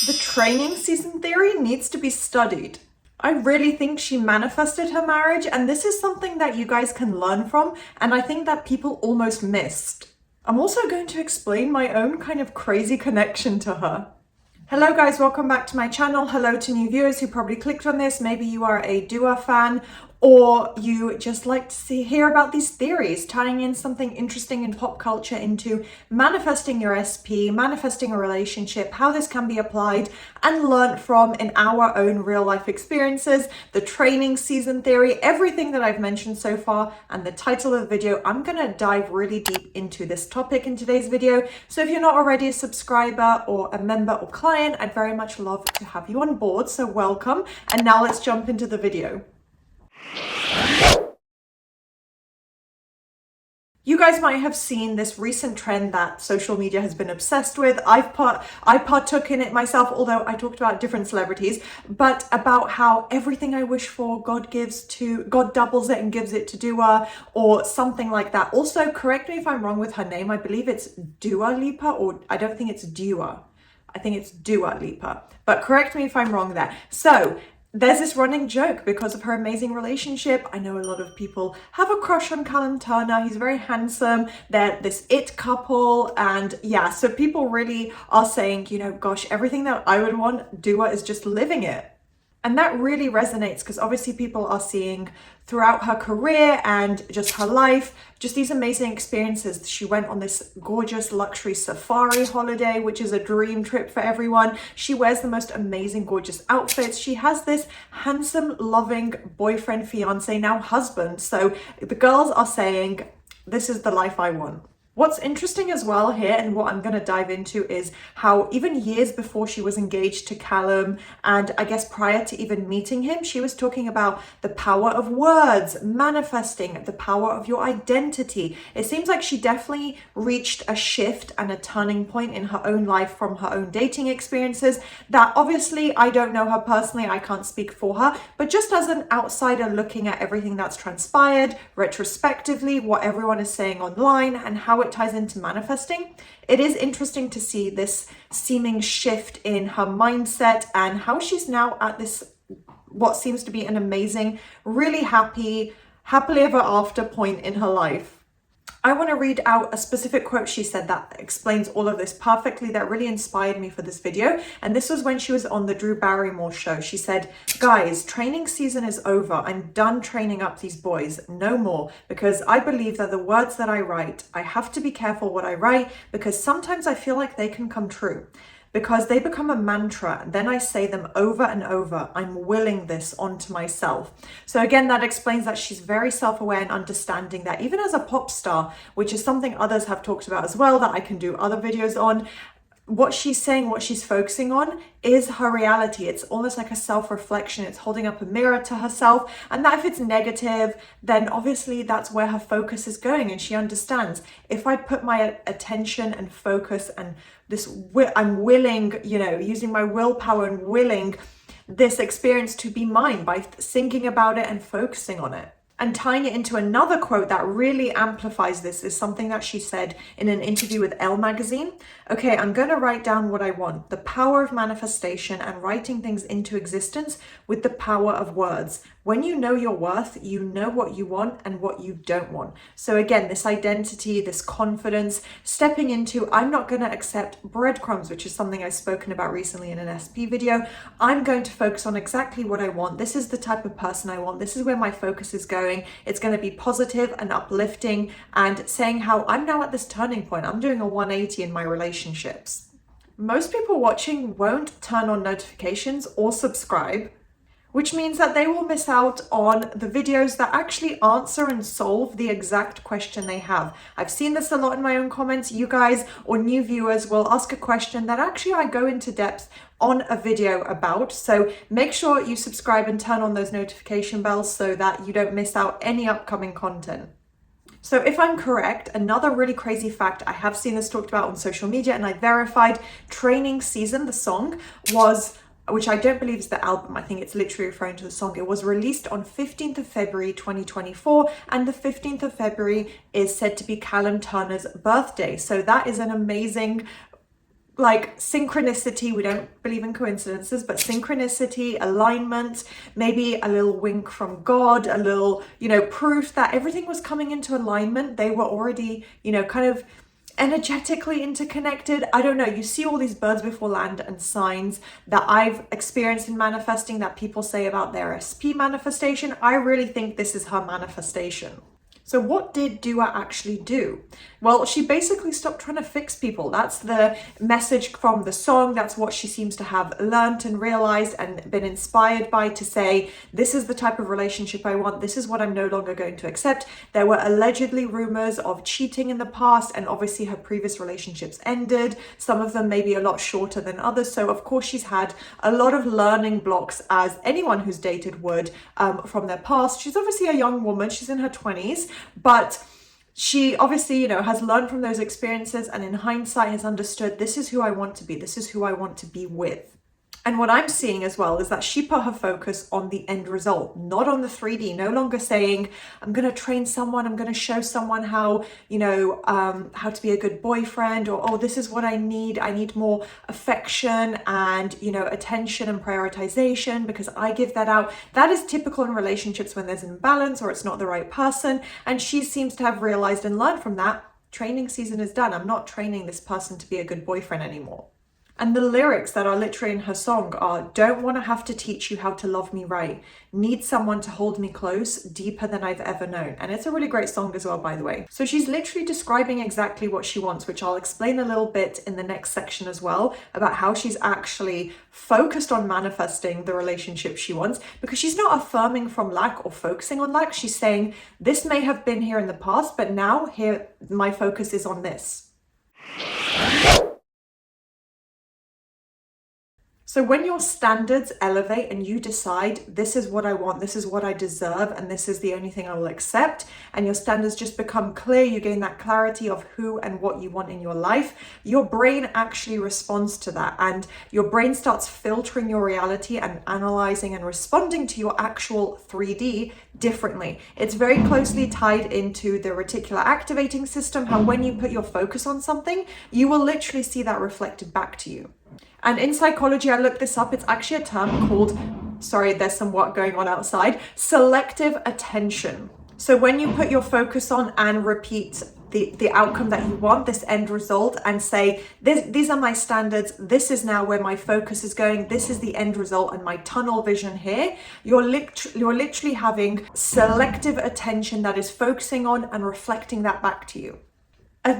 The training season theory needs to be studied. I really think she manifested her marriage, and this is something that you guys can learn from, and I think that people almost missed. I'm also going to explain my own kind of crazy connection to her. Hello guys, welcome back to my channel. Hello to new viewers who probably clicked on this. Maybe you are a Dua fan, or you just like to hear about these theories, tying in something interesting in pop culture into manifesting your SP, manifesting a relationship, how this can be applied and learnt from in our own real life experiences, the training season theory, everything that I've mentioned so far, and the title of the video. I'm gonna dive really deep into this topic in today's video. So if you're not already a subscriber or a member or client, I'd very much love to have you on board. So welcome. And now let's jump into the video. You guys might have seen this recent trend that social media has been obsessed with. I partook in it myself, although I talked about different celebrities, but about how everything I wish for, God doubles it and gives it to Dua, or something like that. Also, correct me if I'm wrong with her name. I believe it's Dua Lipa, or I don't think it's Dua. I think it's Dua Lipa, but correct me if I'm wrong there. So there's this running joke because of her amazing relationship. I know a lot of people have a crush on Callum Turner. He's very handsome. They're this it couple. And yeah, so people really are saying, you know, gosh, everything that I would want, Dua is just living it. And that really resonates because obviously people are seeing throughout her career and just her life, just these amazing experiences. She went on this gorgeous luxury safari holiday, which is a dream trip for everyone. She wears the most amazing, gorgeous outfits. She has this handsome, loving boyfriend, fiance, now husband. So the girls are saying, this is the life I want. What's interesting as well here, and what I'm going to dive into, is how even years before she was engaged to Callum, and I guess prior to even meeting him, she was talking about the power of words, manifesting, the power of your identity. It seems like she definitely reached a shift and a turning point in her own life from her own dating experiences that obviously I don't know her personally, I can't speak for her, but just as an outsider looking at everything that's transpired retrospectively, what everyone is saying online and how it ties into manifesting, it is interesting to see this seeming shift in her mindset and how she's now at this, what seems to be an amazing, really happily ever after point in her life. I want to read out a specific quote she said that explains all of this perfectly, that really inspired me for this video. And this was when she was on the Drew Barrymore show. She said, guys, training season is over. I'm done training up these boys. No more. Because I believe that the words that I write, I have to be careful what I write because sometimes I feel like they can come true. Because they become a mantra, then I say them over and over. I'm willing this onto myself. So again, that explains that she's very self-aware and understanding that even as a pop star, which is something others have talked about as well, that I can do other videos on, what she's saying, what she's focusing on is her reality. It's almost like a self-reflection. It's holding up a mirror to herself. And that if it's negative, then obviously that's where her focus is going. And she understands, if I put my attention and focus and I'm willing, you know, using my willpower and willing this experience to be mine by thinking about it and focusing on it. And tying it into another quote that really amplifies this is something that she said in an interview with Elle magazine. Okay, I'm going to write down what I want. The power of manifestation and writing things into existence with the power of words. When you know your worth, you know what you want and what you don't want. So again, this identity, this confidence, stepping into, I'm not going to accept breadcrumbs, which is something I've spoken about recently in an SP video. I'm going to focus on exactly what I want. This is the type of person I want. This is where my focus is going. It's going to be positive and uplifting, and saying how I'm now at this turning point. I'm doing a 180 in my relationships. Most people watching won't turn on notifications or subscribe, which means that they will miss out on the videos that actually answer and solve the exact question they have. I've seen this a lot in my own comments. You guys or new viewers will ask a question that actually I go into depth on a video about. So make sure you subscribe and turn on those notification bells so that you don't miss out any upcoming content. So if I'm correct, another really crazy fact, I have seen this talked about on social media and I verified, Training Season, the song, was, which I don't believe is the album, I think it's literally referring to the song. It was released on 15th of February 2024, and the 15th of February is said to be Callum Turner's birthday. So that is an amazing like synchronicity. We don't believe in coincidences, but synchronicity, alignment, maybe a little wink from God, a little, proof that everything was coming into alignment. They were already, kind of energetically interconnected. I don't know. You see all these birds before land and signs that I've experienced in manifesting that people say about their SP manifestation. I really think this is her manifestation. So what did Dua actually do? Well, she basically stopped trying to fix people. That's the message from the song. That's what she seems to have learned and realized and been inspired by, to say, this is the type of relationship I want. This is what I'm no longer going to accept. There were allegedly rumors of cheating in the past, and obviously her previous relationships ended. Some of them maybe a lot shorter than others. So of course she's had a lot of learning blocks, as anyone who's dated would, from their past. She's obviously a young woman. She's in her 20s. But she obviously, has learned from those experiences, and in hindsight has understood, this is who I want to be. This is who I want to be with. And what I'm seeing as well is that she put her focus on the end result, not on the 3D. No longer saying, I'm going to train someone, I'm going to show someone how, how to be a good boyfriend, or, oh, this is what I need. I need more affection and, attention and prioritization because I give that out. That is typical in relationships when there's imbalance or it's not the right person. And she seems to have realized and learned from that. Training season is done. I'm not training this person to be a good boyfriend anymore. And the lyrics that are literally in her song are, don't want to have to teach you how to love me right. Need someone to hold me close, deeper than I've ever known. And it's a really great song as well, by the way. So she's literally describing exactly what she wants, which I'll explain a little bit in the next section as well, about how she's actually focused on manifesting the relationship she wants, because she's not affirming from lack or focusing on lack. She's saying, this may have been here in the past, but now here, my focus is on this. So when your standards elevate and you decide, this is what I want, this is what I deserve, and this is the only thing I will accept, and your standards just become clear, you gain that clarity of who and what you want in your life, your brain actually responds to that, and your brain starts filtering your reality and analyzing and responding to your actual 3D differently. It's very closely tied into the reticular activating system, how when you put your focus on something, you will literally see that reflected back to you. And in psychology, I looked this up, it's actually a term called, sorry, there's some work going on outside, selective attention. So when you put your focus on and repeat the outcome that you want, this end result, and say, these are my standards, this is now where my focus is going, this is the end result and my tunnel vision here, you're literally having selective attention that is focusing on and reflecting that back to you.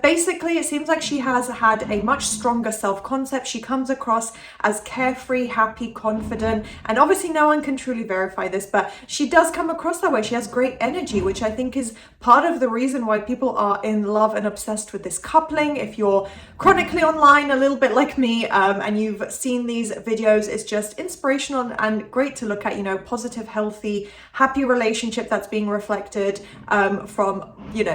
Basically, it seems like she has had a much stronger self-concept. She comes across as carefree, happy, confident, and obviously no one can truly verify this, but she does come across that way. She has great energy, which I think is part of the reason why people are in love and obsessed with this coupling. If you're chronically online, a little bit like me, and you've seen these videos, it's just inspirational and great to look at, positive, healthy, happy relationship that's being reflected from,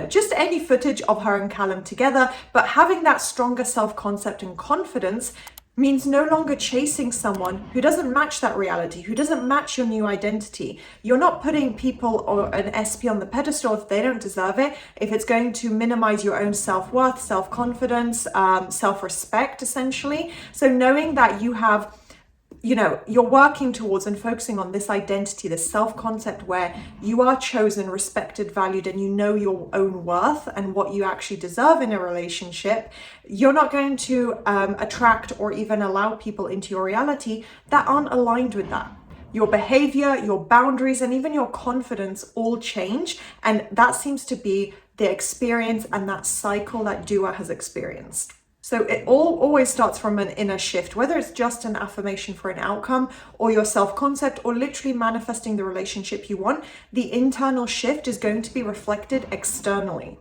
just any footage of her and Callum together. But having that stronger self-concept and confidence means no longer chasing someone who doesn't match that reality, who doesn't match your new identity. You're not putting people or an SP on the pedestal if they don't deserve it, if it's going to minimize your own self-worth, self-confidence, self-respect, essentially. So knowing that you have, you're working towards and focusing on this identity, this self-concept where you are chosen, respected, valued, and you know your own worth and what you actually deserve in a relationship, you're not going to attract or even allow people into your reality that aren't aligned with that. Your behavior, your boundaries, and even your confidence all change. And that seems to be the experience and that cycle that Dua has experienced. So it always starts from an inner shift, whether it's just an affirmation for an outcome or your self-concept or literally manifesting the relationship you want. The internal shift is going to be reflected externally.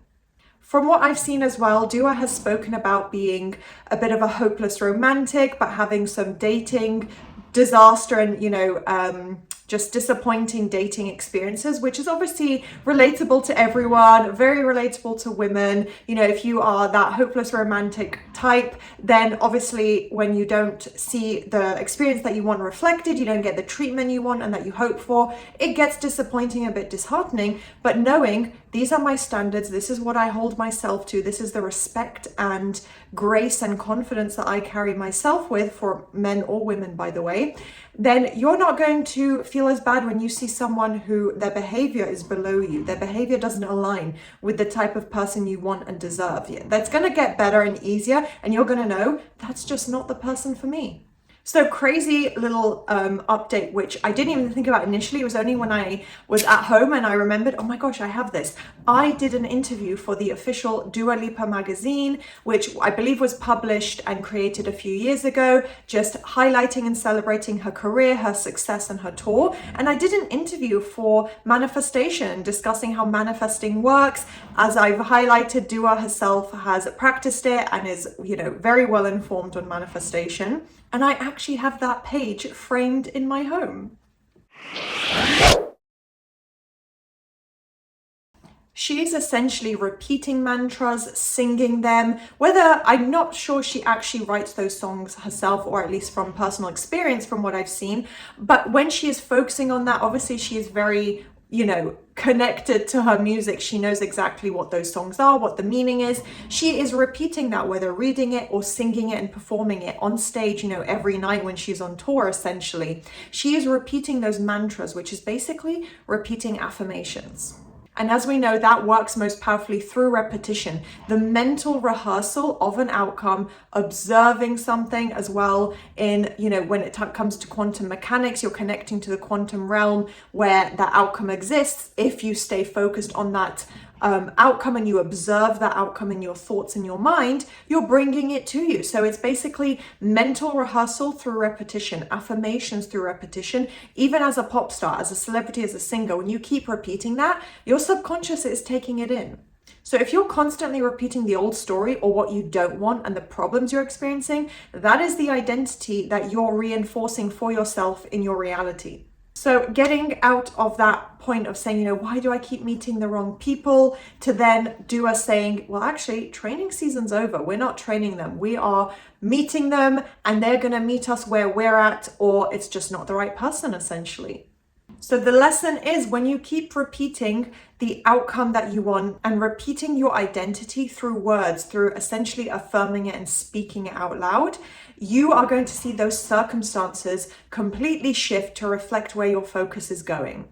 From what I've seen as well, Dua has spoken about being a bit of a hopeless romantic, but having some dating disaster and, just disappointing dating experiences, which is obviously relatable to everyone, very relatable to women. If you are that hopeless romantic type, then obviously when you don't see the experience that you want reflected, you don't get the treatment you want and that you hope for, it gets disappointing, a bit disheartening. But knowing These are my standards. This is what I hold myself to. This is the respect and grace and confidence that I carry myself with, for men or women, by the way, then you're not going to feel as bad when you see someone who their behavior is below you. Their behavior doesn't align with the type of person you want and deserve. That's going to get better and easier, and you're going to know that's just not the person for me. So crazy little update, which I didn't even think about initially. It was only when I was at home and I remembered, oh my gosh, I have this. I did an interview for the official Dua Lipa magazine, which I believe was published and created a few years ago, just highlighting and celebrating her career, her success, and her tour. And I did an interview for manifestation, discussing how manifesting works. As I've highlighted, Dua herself has practiced it and is, very well informed on manifestation. And I actually have that page framed in my home. She is essentially repeating mantras, singing them, whether I'm not sure she actually writes those songs herself, or at least from personal experience from what I've seen. But when she is focusing on that, obviously she is very connected to her music. She knows exactly what those songs are, what the meaning is. She is repeating that, whether reading it or singing it and performing it on stage, every night when she's on tour, essentially. She is repeating those mantras, which is basically repeating affirmations. And as we know, that works most powerfully through repetition, the mental rehearsal of an outcome, observing something as well. In, when it comes to quantum mechanics, you're connecting to the quantum realm where that outcome exists. If you stay focused on that outcome and you observe that outcome in your thoughts and your mind, you're bringing it to you. So it's basically mental rehearsal through repetition, affirmations through repetition. Even as a pop star, as a celebrity, as a singer, when you keep repeating that, your subconscious is taking it in. So if you're constantly repeating the old story or what you don't want and the problems you're experiencing, that is the identity that you're reinforcing for yourself in your reality. So getting out of that point of saying, why do I keep meeting the wrong people, to then Dua saying, well, actually, training season's over. We're not training them. We are meeting them and they're going to meet us where we're at, or it's just not the right person, essentially. So the lesson is, when you keep repeating the outcome that you want and repeating your identity through words, through essentially affirming it and speaking it out loud, you are going to see those circumstances completely shift to reflect where your focus is going.